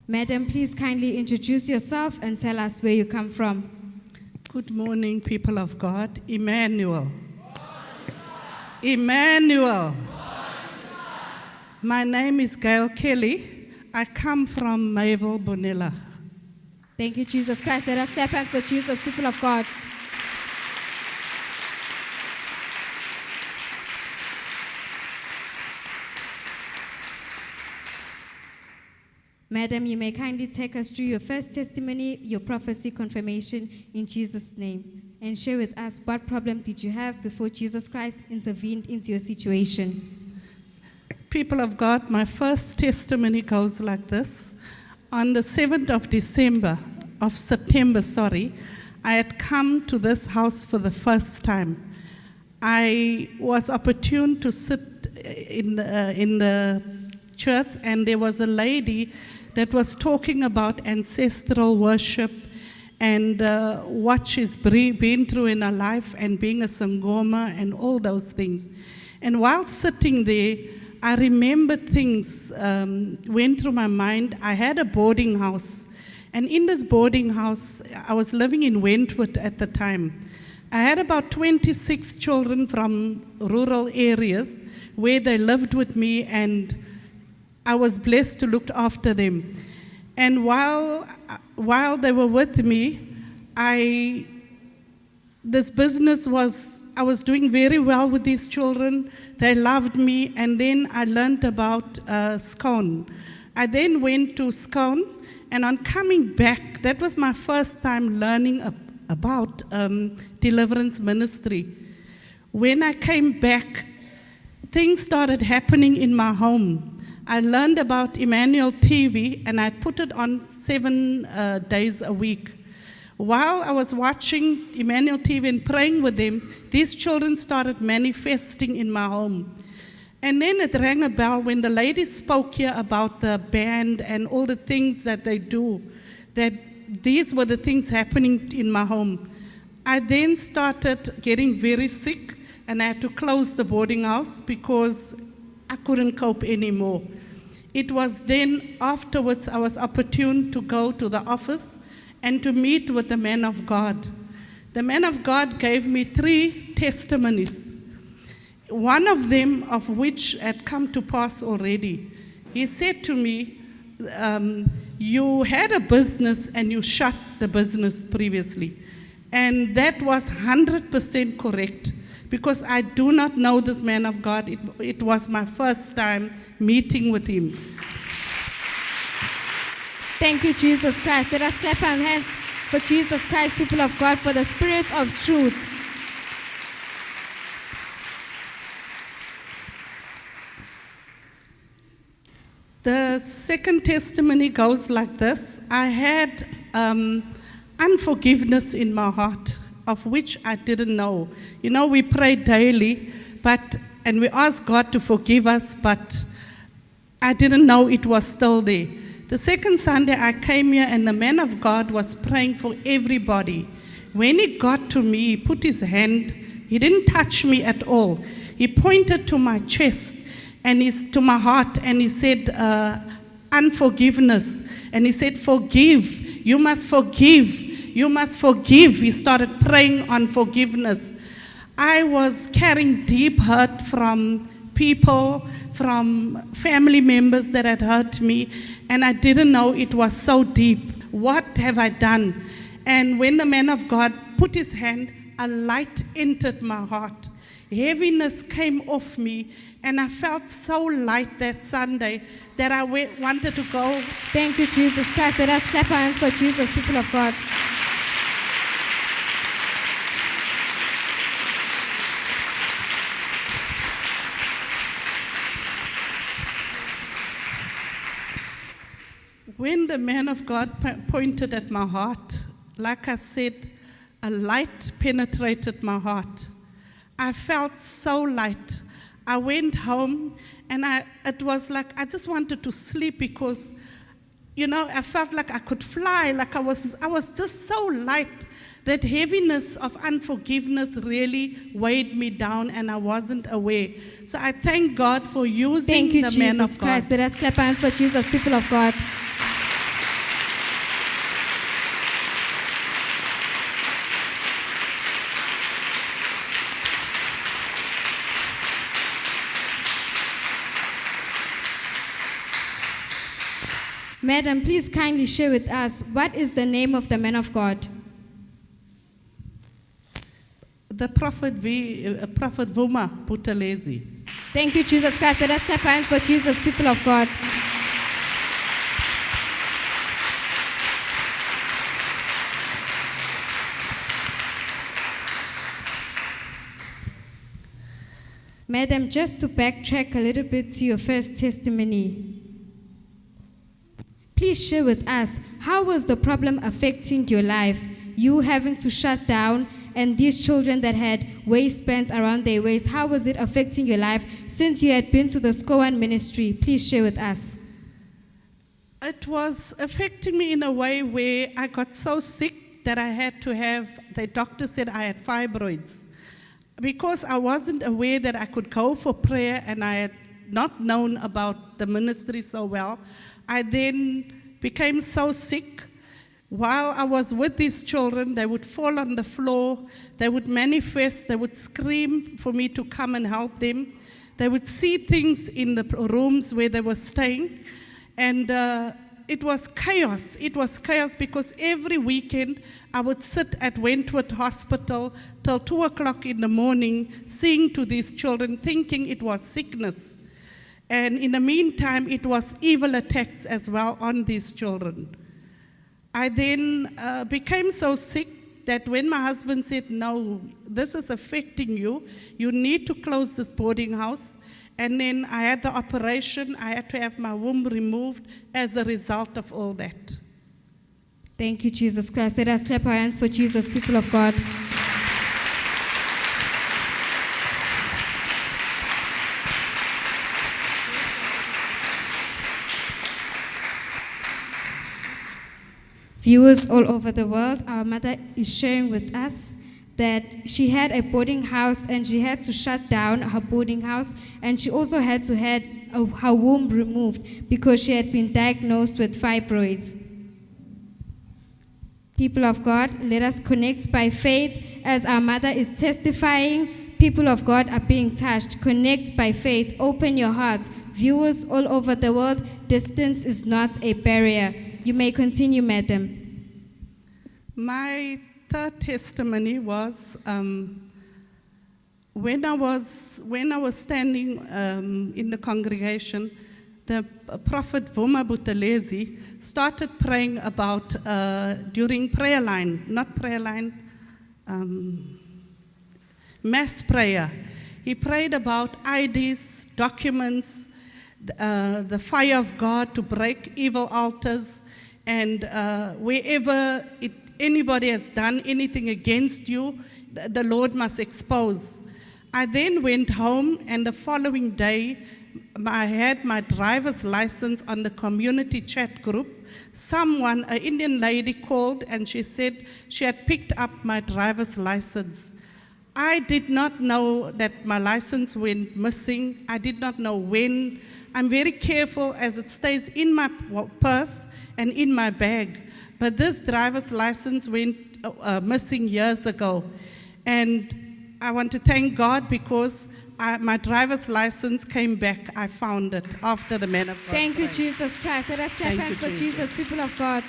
Madam, please kindly introduce yourself and tell us where you come from. Good morning, people of God. Emmanuel. Emmanuel. My name is Gail Kelly. I come from Mayville, Bonilla. Thank you, Jesus Christ. Let us clap hands for Jesus, people of God. Madam, you may kindly take us through your first testimony, your prophecy confirmation in Jesus' name, and share with us what problem did you have before Jesus Christ intervened into your situation. People of God, my first testimony goes like this. On the 7th of September, I had come to this house for the first time. I was opportune to sit in the church, and there was a lady that was talking about ancestral worship and what she's been through in her life and being a Sangoma and all those things. And while sitting there, I remembered things went through my mind. I had a boarding house, and in this boarding house, I was living in Wentworth at the time. I had about 26 children from rural areas where they lived with me, and I was blessed to look after them. And while they were with me, I was doing very well with these children. They loved me, and then I learned about Scone. I then went to Scone, and on coming back, that was my first time learning about deliverance ministry. When I came back, things started happening in my home. I learned about Emmanuel TV, and I put it on 7 days a week. While I was watching Emmanuel TV and praying with them, these children started manifesting in my home. And then it rang a bell when the lady spoke here about the band and all the things that they do, that these were the things happening in my home. I then started getting very sick, and I had to close the boarding house because I couldn't cope anymore. It was then afterwards I was opportune to go to the office and to meet with the man of God. The man of God gave me 3 testimonies, one of them of which had come to pass already. He said to me, you had a business and you shut the business previously. And that was 100% correct, because I do not know this man of God. It was my first time meeting with him. Thank you, Jesus Christ. Let us clap our hands for Jesus Christ, people of God, for the Spirit of truth. The second testimony goes like this. I had unforgiveness in my heart, of which I didn't know. You know, we pray daily, and we ask God to forgive us, but I didn't know it was still there. The second Sunday I came here, and the man of God was praying for everybody. When he got to me, he put his hand, he didn't touch me at all. He pointed to my chest and to my heart, and he said, unforgiveness. And he said, forgive. You must forgive. You must forgive. He started praying on forgiveness. I was carrying deep hurt from people, from family members that had hurt me, and I didn't know it was so deep. What have I done? And when the man of God put his hand, a light entered my heart. Heaviness came off me, and I felt so light that Sunday that I wanted to go. Thank you, Jesus Christ. Let us clap our hands for Jesus, people of God. When the man of God pointed at my heart, like I said, a light penetrated my heart. I felt so light. I went home, and it was like I just wanted to sleep, because, I felt like I could fly, like I was just so light. That heaviness of unforgiveness really weighed me down, and I wasn't aware. So I thank God for using the man of God. Thank you, Jesus Christ. Let us clap hands for Jesus, people of God. Madam, please kindly share with us what is the name of the man of God. The Prophet Vuma Buthelezi. Thank you, Jesus Christ. Let us clap our hands for Jesus, people of God. Madam, just to backtrack a little bit to your first testimony, please share with us, how was the problem affecting your life? You having to shut down, and these children that had waistbands around their waist, how was it affecting your life since you had been to the SCOAN ministry? Please share with us. It was affecting me in a way where I got so sick that I had to have, the doctor said I had fibroids. Because I wasn't aware that I could go for prayer and I had not known about the ministry so well, I then became so sick. While I was with these children, they would fall on the floor, they would manifest, they would scream for me to come and help them. They would see things in the rooms where they were staying, and it was chaos. It was chaos because every weekend I would sit at Wentworth Hospital till 2 o'clock in the morning, seeing to these children, thinking it was sickness. And in the meantime, it was evil attacks as well on these children. I then became so sick that when my husband said, no, this is affecting you, you need to close this boarding house. And then I had the operation, I had to have my womb removed as a result of all that. Thank you, Jesus Christ. Let us clap our hands for Jesus, people of God. Viewers all over the world, our mother is sharing with us that she had a boarding house and she had to shut down her boarding house, and she also had to have her womb removed because she had been diagnosed with fibroids. People of God, let us connect by faith as our mother is testifying. People of God are being touched. Connect by faith. Open your heart. Viewers all over the world, distance is not a barrier. You may continue, madam. My third testimony was when I was standing in the congregation, the Prophet Vuma Buthelezi started praying about during prayer line, not prayer line, mass prayer. He prayed about IDs, documents, the fire of God to break evil altars, and wherever anybody has done anything against you, the Lord must expose. I then went home, and the following day, I had my driver's license on the community chat group. Someone, an Indian lady, called and she said she had picked up my driver's license. I did not know that my license went missing. I did not know when. I'm very careful as it stays in my purse and in my bag. But this driver's license went missing years ago. And I want to thank God because my driver's license came back. I found it after the man of God. Thank you, Jesus Christ. Let us clap hands for Jesus, people of God.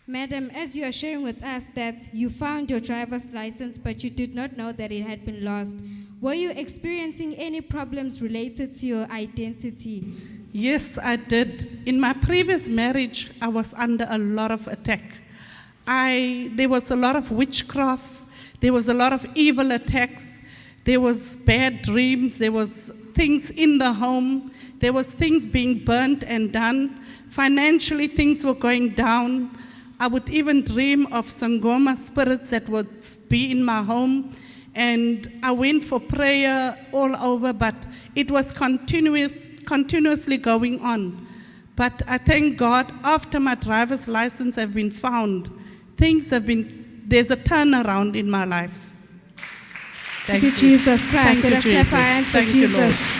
Madam, as you are sharing with us that you found your driver's license, but you did not know that it had been lost, were you experiencing any problems related to your identity? Yes, I did. In my previous marriage, I was under a lot of attack. There was a lot of witchcraft. There was a lot of evil attacks. There was bad dreams. There was things in the home. There was things being burnt and done. Financially, things were going down. I would even dream of Sangoma spirits that would be in my home. And I went for prayer all over, but it was continuously going on. But I thank God, after my driver's license have been found, there's a turnaround in my life. Thank you, Jesus Christ. Let us clap our hands for Jesus.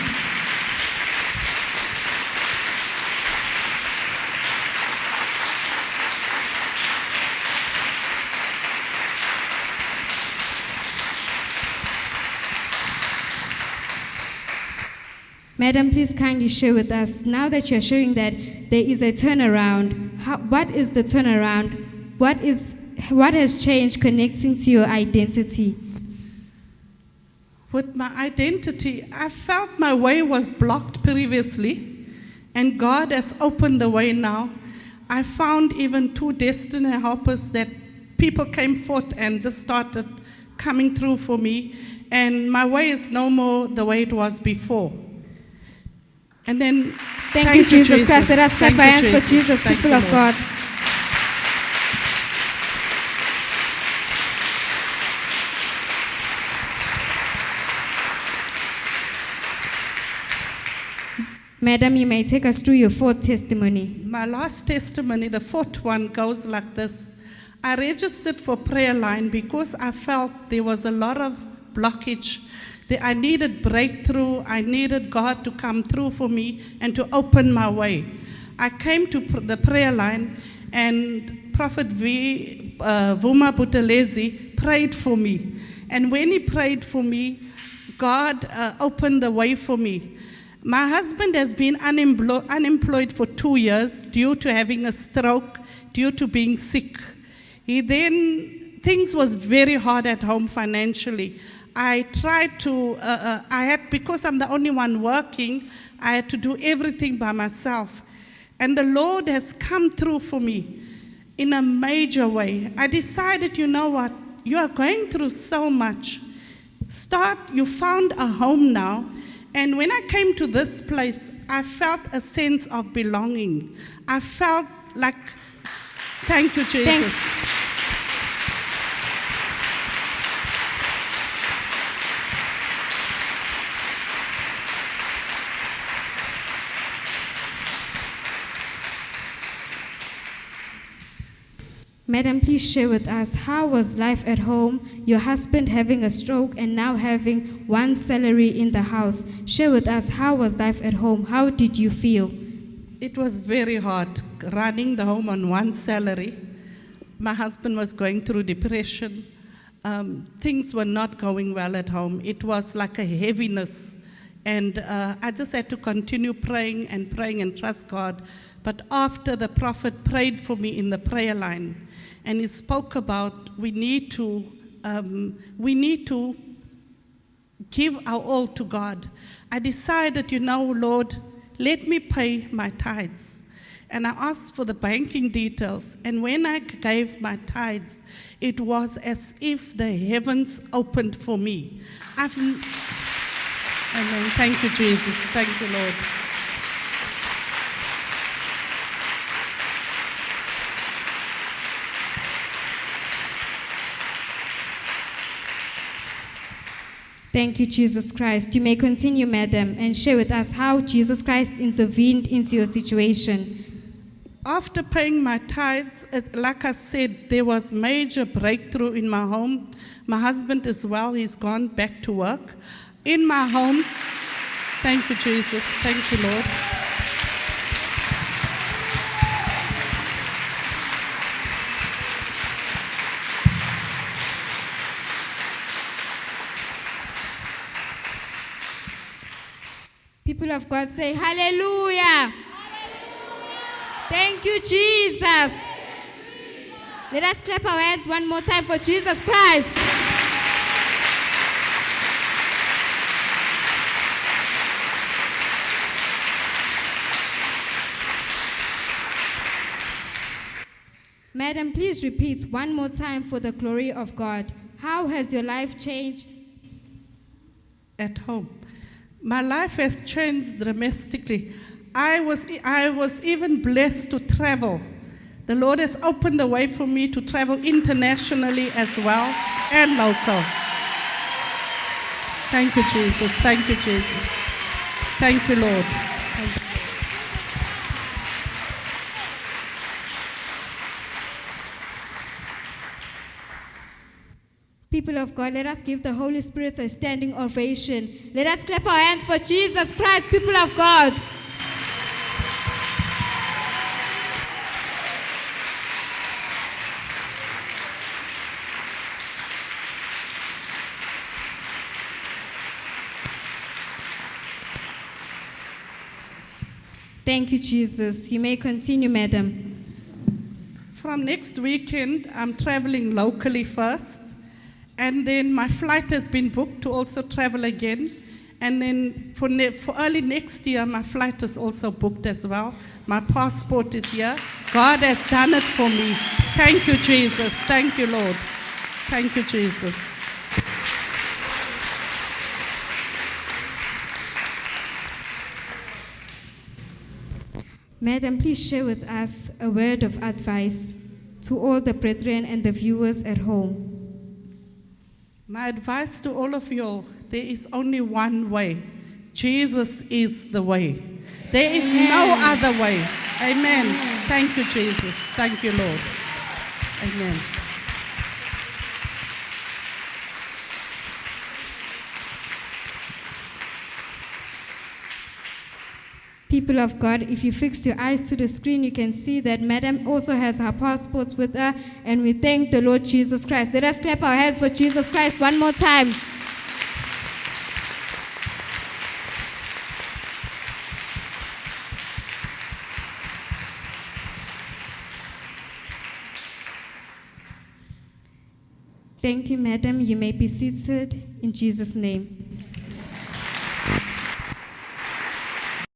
Madam, please kindly share with us, now that you're sharing that there is a turnaround, what is the turnaround? What has changed connecting to your identity? With my identity, I felt my way was blocked previously, and God has opened the way now. I found even 2 destiny helpers that people came forth and just started coming through for me, and my way is no more the way it was before. And then, thank you, Jesus Christ. Let us clap our hands for Jesus, Thank people you, of Lord. God. Madam, you may take us through your 4th testimony. My last testimony, the 4th one, goes like this. I registered for prayer line because I felt there was a lot of blockage. That I needed breakthrough. I needed God to come through for me and to open my way. I came to the prayer line, and Prophet Vuma Butelezi prayed for me. And when he prayed for me, God opened the way for me. My husband has been unemployed for 2 years due to having a stroke, due to being sick. Things was very hard at home financially. I tried to, because I'm the only one working, I had to do everything by myself. And the Lord has come through for me in a major way. I decided, you know what, you are going through so much. You found a home now. And when I came to this place, I felt a sense of belonging. I felt like, thank you, Jesus. Madam, please share with us, how was life at home, your husband having a stroke and now having 1 salary in the house? Share with us, how was life at home? How did you feel? It was very hard running the home on 1 salary. My husband was going through depression. Things were not going well at home. It was like a heaviness. And I just had to continue praying and trust God. But after the prophet prayed for me in the prayer line, and he spoke about we need to give our all to God. I decided, Lord, let me pay my tithes. And I asked for the banking details. And when I gave my tithes, it was as if the heavens opened for me. Amen. Thank you, Jesus. Thank you, Lord. Thank you, Jesus Christ. You may continue, Madam, and share with us how Jesus Christ intervened into your situation. After paying my tithes, like I said, there was major breakthrough in my home. My husband is well. He's gone back to work. In my home, thank you, Jesus. Thank you, Lord. People of God say, hallelujah. Hallelujah. Thank you, Jesus. Let us clap our hands one more time for Jesus Christ. Madam, please repeat one more time for the glory of God. How has your life changed? At home. My life has changed dramatically. I was even blessed to travel. The Lord has opened the way for me to travel internationally as well and local. Thank you, Jesus. Thank you, Jesus. Thank you, Lord. Thank you. People of God, let us give the Holy Spirit a standing ovation. Let us clap our hands for Jesus Christ, people of God. Thank you, Jesus. You may continue, Madam. From next weekend, I'm traveling locally first, and then my flight has been booked to also travel again. And then for early next year, my flight is also booked as well. My passport is here. God has done it for me. Thank you, Jesus. Thank you, Lord. Thank you, Jesus. Madam, please share with us a word of advice to all the brethren and the viewers at home. My advice to all of you all, there is only one way. Jesus is the way. There is no other way. Amen. Thank you, Jesus. Thank you, Lord. Amen. People of God, if you fix your eyes to the screen, you can see that Madam also has her passports with her, and we thank the Lord Jesus Christ. Let us clap our hands for Jesus Christ one more time. Thank you, Madam. You may be seated in Jesus' name.